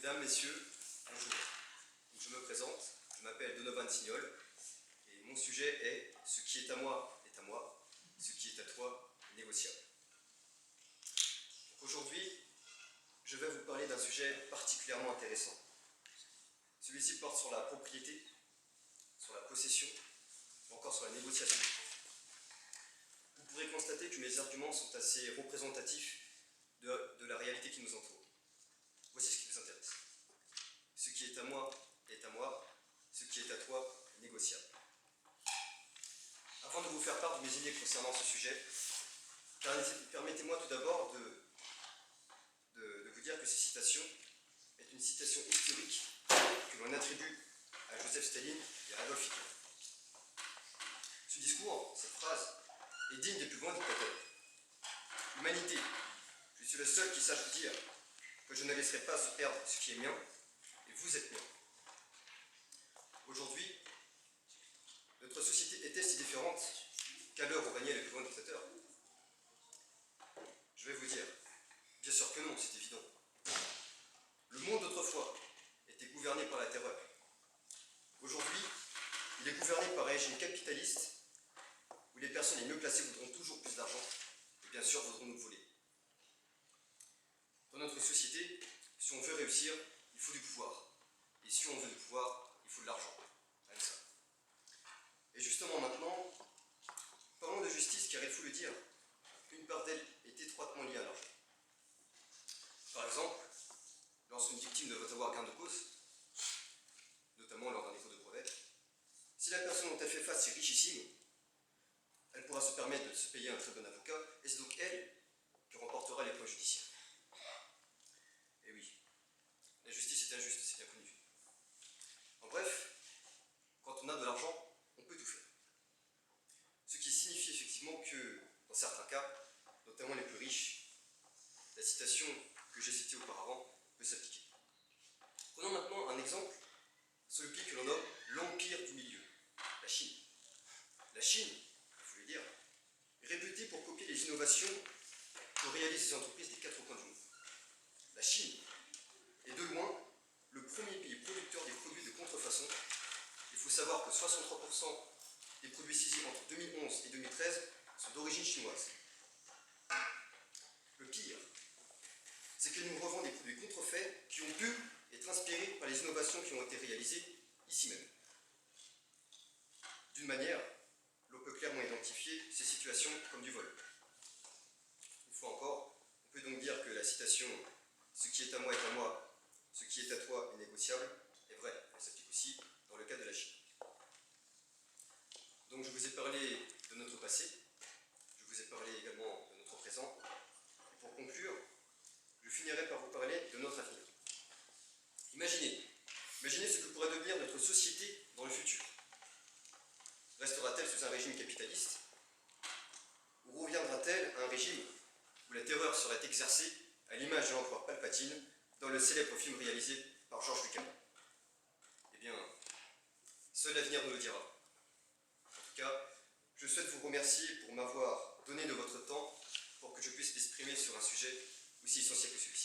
Mesdames, Messieurs, bonjour. Je me présente, je m'appelle Donovan Signol et mon sujet est « Ce qui est à moi, ce qui est à toi est négociable ». Aujourd'hui, je vais vous parler d'un sujet particulièrement intéressant. Celui-ci porte sur la propriété, sur la possession ou encore sur la négociation. Vous pourrez constater que mes arguments sont assez représentatifs de la réalité qui nous entoure. Voici ce qui nous intéresse. Ce qui est à moi, ce qui est à toi est négociable. Avant de vous faire part de mes idées concernant ce sujet, permettez-moi tout d'abord de vous dire que cette citation est une citation historique que l'on attribue à Joseph Staline et à Adolf Hitler. Ce discours, cette phrase, est digne des plus grands dictateurs. Humanité, je suis le seul qui sache vous dire que je ne laisserai pas se perdre ce qui est mien, et vous êtes mien. Aujourd'hui, notre société est-elle si différente qu'à l'heure où régnaient les plus grands dictateurs? Je vais vous dire, bien sûr que non, c'est évident. Le monde d'autrefois était gouverné par la terreur. Aujourd'hui, il est gouverné par un régime capitaliste où les personnes les mieux placées voudront toujours plus d'argent et bien sûr voudront nous voler. Dans notre société, si on veut réussir, il faut du pouvoir. Et si on veut du pouvoir, il faut de l'argent. Allez ça. Et justement maintenant, parlons de justice car il faut le dire, une part d'elle est étroitement liée à l'argent. Par exemple, lorsqu'une victime devrait avoir gain de cause, notamment lors d'un défaut de brevet, si la personne dont elle fait face est richissime, elle pourra se permettre de se payer un très bon avocat, et c'est donc elle qui remportera les points judiciaires. Et oui, la justice est injuste, c'est bien connu. En bref, quand on a de l'argent, on peut tout faire. Ce qui signifie effectivement que, dans certains cas, notamment les plus riches, la citation que j'ai citée auparavant peut s'appliquer. Prenons maintenant un exemple sur le pays que l'on nomme l'Empire du Milieu, la Chine. La Chine, il faut le dire, est réputée pour copier les innovations que réalisent les entreprises des quatre coins du monde. La Chine est de loin le premier pays producteur des produits de contrefaçon. Il faut savoir que 63% des produits saisis entre 2011 et 2013 sont d'origine chinoise. Le pire, c'est qu'elle nous revend des produits contrefaits qui ont pu être inspirés par les innovations qui ont été réalisées ici même. D'une manière, l'on peut clairement identifier ces situations comme du vol. Une fois encore, on peut donc dire que la citation « Ce qui est à moi, ce qui est à toi est négociable » est vraie. Elle s'applique aussi dans le cas de la Chine. Donc je vous ai parlé de notre passé, je vous ai parlé également de notre présent. Et pour conclure, je finirai par vous parler de notre avenir. Imaginez ce que pourrait devenir notre société dans le futur. Restera-t-elle sous un régime capitaliste? Ou reviendra-t-elle à un régime où la terreur serait exercée à l'image de l'empereur Palpatine dans le célèbre film réalisé par George Lucas? Eh bien, seul l'avenir nous le dira. En tout cas, je souhaite vous remercier pour m'avoir donné de votre temps pour que je puisse m'exprimer sur un sujet aussi essentiel que celui-ci.